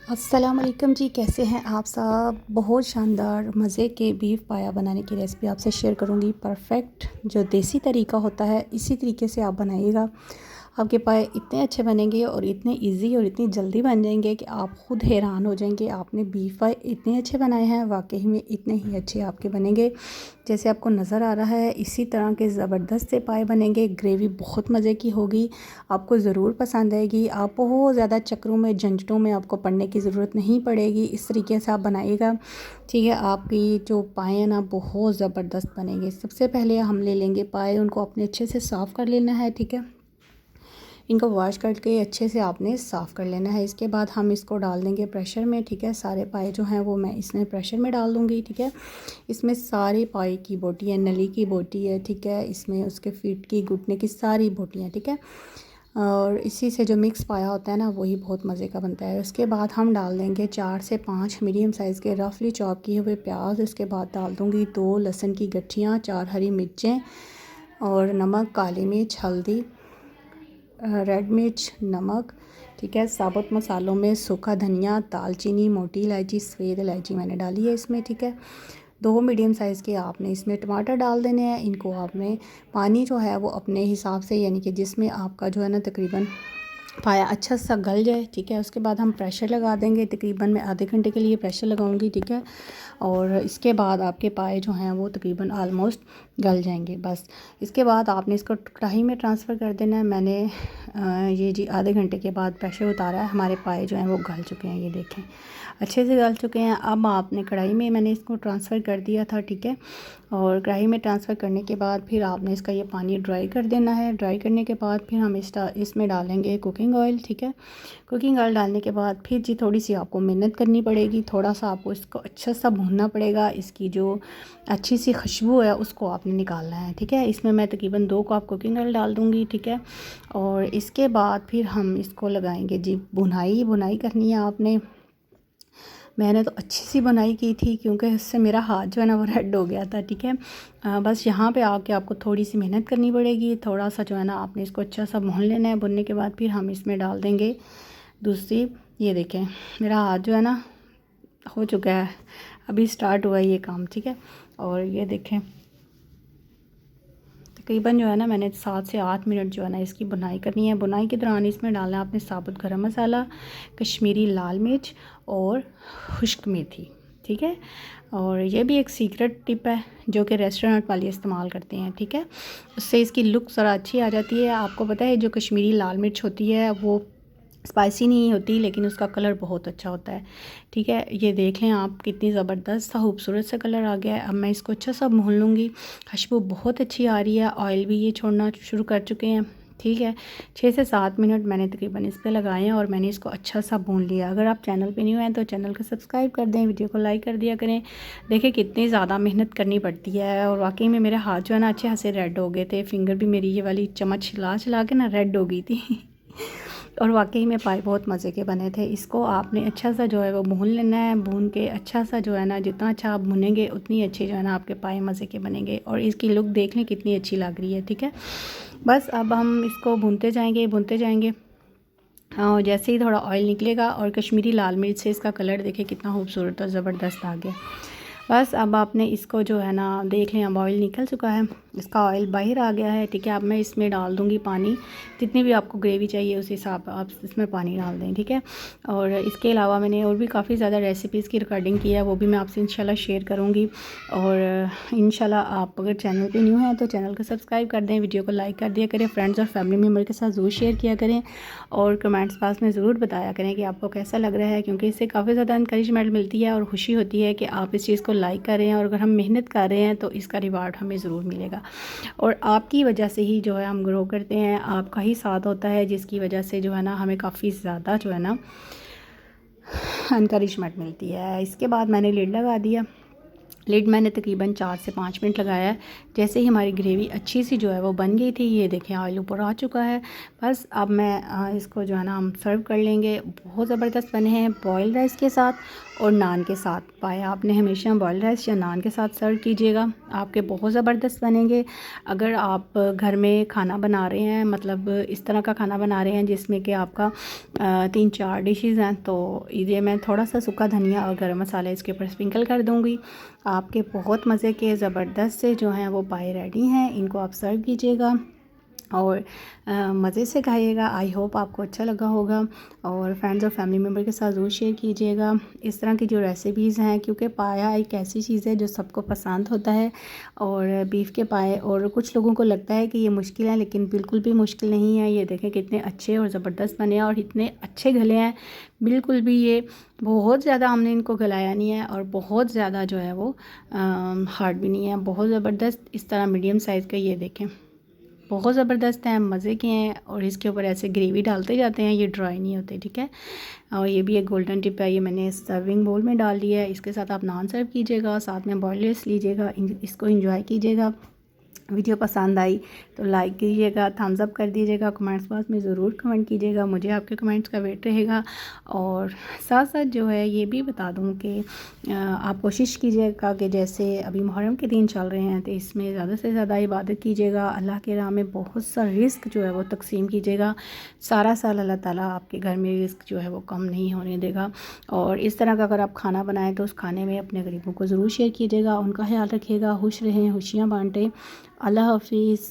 अस्सलाम वालेकुम जी, कैसे हैं आप सब। बहुत शानदार मज़े के बीफ पाया बनाने की रेसिपी आपसे शेयर करूंगी। परफेक्ट जो देसी तरीका होता है इसी तरीके से आप बनाइएगा। आपके पाए इतने अच्छे बनेंगे और इतने इजी और इतनी जल्दी बन जाएंगे कि आप ख़ुद हैरान हो जाएंगे। आपने बीफ पाए इतने अच्छे बनाए हैं, वाकई में इतने ही अच्छे आपके बनेंगे जैसे आपको नज़र आ रहा है। इसी तरह के ज़बरदस्त से पाए बनेंगे। ग्रेवी बहुत मज़े की होगी, आपको ज़रूर पसंद आएगी। आप बहुत ज़्यादा चक्रों में झंझटों में आपको पड़ने की ज़रूरत नहीं पड़ेगी। इस तरीके से आप बनाइएगा, ठीक है। आपकी जो पाए हैं ना बहुत ज़बरदस्त बनेंगे। सबसे पहले हम ले लेंगे पाए, उनको अपने अच्छे से साफ़ कर लेना है, ठीक है। इनको वॉश करके अच्छे से आपने साफ़ कर लेना है। इसके बाद हम इसको डाल देंगे प्रेशर में, ठीक है। सारे पाए जो हैं वो मैं इसमें प्रेशर में डाल दूँगी, ठीक है। इसमें सारे पाए की बोटी है, नली की बोटी है, ठीक है। इसमें उसके फीट की, घुटने की सारी बोटियाँ, ठीक है। और इसी से जो मिक्स पाया होता है ना वही बहुत मज़े का बनता है। उसके बाद हम डाल देंगे 4 से 5 मीडियम साइज़ के रफली चॉप किए हुए प्याज। इसके बाद डाल दूँगी 2 लहसुन की गठियाँ, 4 हरी मिर्चें और नमक, काली मिर्च, हल्दी, रेड मिर्च, नमक, ठीक है। साबुत मसालों में सूखा धनिया, दालचीनी, मोटी इलायची, सफ़ेद इलायची मैंने डाली है इसमें, ठीक है। 2 मीडियम साइज़ के आपने इसमें टमाटर डाल देने हैं। इनको आपने पानी जो है वो अपने हिसाब से, यानी कि जिसमें आपका जो है ना तकरीबन पाया अच्छा सा गल जाए, ठीक है। उसके बाद हम प्रेशर लगा देंगे। तकरीबन मैं आधे घंटे के लिए प्रेशर लगाऊंगी, ठीक है। और इसके बाद आपके पाए जो हैं वो तकरीबन आलमोस्ट गल जाएंगे। बस इसके बाद आपने इसको कढ़ाई में ट्रांसफ़र कर देना है। मैंने ये जी आधे घंटे के बाद प्रेशर उतारा है। हमारे पाए जो हैं वो गल चुके हैं, ये देखें अच्छे से गल चुके हैं। अब आपने कढ़ाई में मैंने इसको ट्रांसफ़र कर दिया था, ठीक है। और कढ़ाई में ट्रांसफ़र करने के बाद फिर आपने इसका ये पानी ड्राई कर देना है। ड्राई करने के बाद फिर हम इसमें डालेंगे कुकिंग ऑयल, ठीक है। कुकिंग ऑयल डालने के बाद फिर जी थोड़ी सी आपको मेहनत करनी पड़ेगी। थोड़ा सा आपको इसको अच्छा सा भूनना पड़ेगा। इसकी जो अच्छी सी खुशबू है उसको आपने निकालना है, ठीक है। इसमें मैं तकरीबन 2 कप कुकिंग ऑयल डाल दूँगी, ठीक है। और इसके बाद फिर हम इसको लगाएंगे जी बुनाई करनी है आपने। मैंने तो अच्छी सी बुनाई की थी क्योंकि इससे मेरा हाथ जो है ना वो रेड हो गया था, ठीक है। बस यहाँ पे आके आपको थोड़ी सी मेहनत करनी पड़ेगी। थोड़ा सा जो है ना आपने इसको अच्छा सा भून लेना है। भुनने के बाद फिर हम इसमें डाल देंगे दूसरी, ये देखें मेरा हाथ जो है ना हो चुका है, अभी स्टार्ट हुआ है ये काम, ठीक है। और ये देखें तकरीबन जो है ना मैंने 7 से 8 मिनट जो है ना इसकी बुनाई करनी है। बुनाई के दौरान इसमें डालना है आपने साबुत गरम मसाला, कश्मीरी लाल मिर्च और खुश्क मेथी, ठीक है। और ये भी एक सीक्रेट टिप है जो कि रेस्टोरेंट वाले इस्तेमाल करते हैं, ठीक है। उससे इसकी लुक ज़रा अच्छी आ जाती है। आपको पता है जो कश्मीरी लाल मिर्च होती है वो स्पाइसी नहीं होती लेकिन उसका कलर बहुत अच्छा होता है, ठीक है। ये देख लें आप कितनी ज़बरदस्त सा खूबसूरत सा कलर आ गया है। अब मैं इसको अच्छा सा भून लूँगी। खुशबू बहुत अच्छी आ रही है, ऑयल भी ये छोड़ना शुरू कर चुके हैं, ठीक है। 6 से 7 मिनट मैंने तकरीबन इस पे लगाए हैं और मैंने इसको अच्छा सा भून लिया। अगर आप चैनल पे न्यू हैं तो चैनल को सब्सक्राइब कर दें, वीडियो को लाइक कर दिया करें। देखिए कितनी ज़्यादा मेहनत करनी पड़ती है और वाकई में मेरे हाथ जो है ना अच्छे खासे रेड हो गए थे। फिंगर भी मेरी ये वाली चम्मच हिला चला के ना रेड हो गई थी और वाकई में पाए बहुत मज़े के बने थे। इसको आपने अच्छा सा जो है वो भून लेना है। भून के अच्छा सा जो है ना जितना अच्छा आप भुनेंगे उतनी अच्छी जो है ना आपके पाए मज़े के बनेंगे। और इसकी लुक देख लें कितनी अच्छी लग रही है, ठीक है। बस अब हम इसको भूनते जाएंगे और जैसे ही थोड़ा ऑयल निकलेगा और कश्मीरी लाल मिर्च से इसका कलर देखिए कितना खूबसूरत और ज़बरदस्त आ गया। बस अब आपने इसको जो है ना देख लें, अब ऑयल निकल चुका है, इसका ऑयल बाहर आ गया है, ठीक है। अब मैं इसमें डाल दूँगी पानी। जितनी भी आपको ग्रेवी चाहिए उस हिसाब आप इसमें पानी डाल दें, ठीक है। और इसके अलावा मैंने और भी काफ़ी ज़्यादा रेसिपीज़ की रिकॉर्डिंग की है, वो भी मैं आपसे इंशाल्लाह शेयर करूँगी। और इंशाल्लाह आप अगर चैनल पे न्यू हैं तो चैनल को सब्सक्राइब कर दें, वीडियो को लाइक कर दिया करें, फ्रेंड्स और फैमिली मेम्बर के साथ ज़रूर शेयर किया करें और कमेंट्स पास में ज़रूर बताया करें कि आपको कैसा लग रहा है, क्योंकि इससे काफ़ी ज़्यादा इंकरेजमेंट मिलती है और खुशी होती है कि आप इस चीज़ को लाइक कर रहे हैं। और अगर हम मेहनत कर रहे हैं तो इसका रिवार्ड हमें ज़रूर मिलेगा और आपकी वजह से ही जो है हम ग्रो करते हैं। आपका ही साथ होता है जिसकी वजह से जो है ना हमें काफ़ी ज़्यादा जो है ना इनकरेजमेंट मिलती है। इसके बाद मैंने लिड लगा दिया लिड मैंने तकरीबन 4 से 5 मिनट लगाया है। जैसे ही हमारी ग्रेवी अच्छी सी जो है वो बन गई थी, ये देखें ऑयल ऊपर आ चुका है। बस अब मैं इसको जो है ना हम सर्व कर लेंगे। बहुत ज़बरदस्त बने हैं बॉयल्ड राइस के साथ और नान के साथ। पाया आपने हमेशा बॉयल्ड राइस या नान के साथ सर्व कीजिएगा, आपके बहुत ज़बरदस्त बनेंगे। अगर आप घर में खाना बना रहे हैं, मतलब इस तरह का खाना बना रहे हैं जिसमें कि आपका 3-4 डिशेज़ हैं, तो ये मैं थोड़ा सा सूखा धनिया और गरम मसाला इसके ऊपर स्प्रिंकल कर दूँगी। आपके बहुत मज़े के ज़बरदस्त से जो हैं वो पाए रेडी हैं। इनको आप सर्व कीजिएगा और मज़े से खाइएगा। आई होप आपको अच्छा लगा होगा और फ्रेंड्स और फैमिली मेम्बर के साथ ज़रूर शेयर कीजिएगा इस तरह की जो रेसिपीज़ हैं, क्योंकि पाया एक ऐसी चीज़ है जो सबको पसंद होता है। और बीफ के पाए, और कुछ लोगों को लगता है कि ये मुश्किल है, लेकिन बिल्कुल भी मुश्किल नहीं है। ये देखें कितने अच्छे और ज़बरदस्त बने हैं और इतने अच्छे गले हैं। बिल्कुल भी ये बहुत ज़्यादा हमने इनको गलाया नहीं है और बहुत ज़्यादा जो है वो हार्ड भी नहीं है, बहुत ज़बरदस्त। इस तरह मीडियम साइज़ का ये देखें, बहुत ज़बरदस्त हैं, मज़े के हैं। और इसके ऊपर ऐसे ग्रेवी डालते जाते हैं, ये ड्राई नहीं होते, ठीक है। और ये भी एक गोल्डन टिप है, ये मैंने सर्विंग बोल में डाल दिया है। इसके साथ आप नान सर्व कीजिएगा, साथ में बॉइल्ड राइस लीजिएगा, इसको एंजॉय कीजिएगा। वीडियो पसंद आई तो लाइक कीजिएगा, थम्स अप कर दीजिएगा, कमेंट्स बॉक्स में ज़रूर कमेंट कीजिएगा, मुझे आपके कमेंट्स का वेट रहेगा। और साथ साथ जो है ये भी बता दूं कि आप कोशिश कीजिएगा कि जैसे अभी मुहर्रम के दिन चल रहे हैं तो इसमें ज़्यादा से ज़्यादा इबादत कीजिएगा, अल्लाह के राह में बहुत सा रिस्क जो है वो तकसीम कीजिएगा। सारा साल अल्लाह ताला आपके घर में रिस्क जो है वो कम नहीं होने देगा। और इस तरह का अगर आप खाना बनाएं तो उस खाने में अपने गरीबों को ज़रूर शेयर कीजिएगा, उनका ख्याल रखिएगा। खुश रहें, खुशियाँ बांटें। अल्लाह हाफिज़।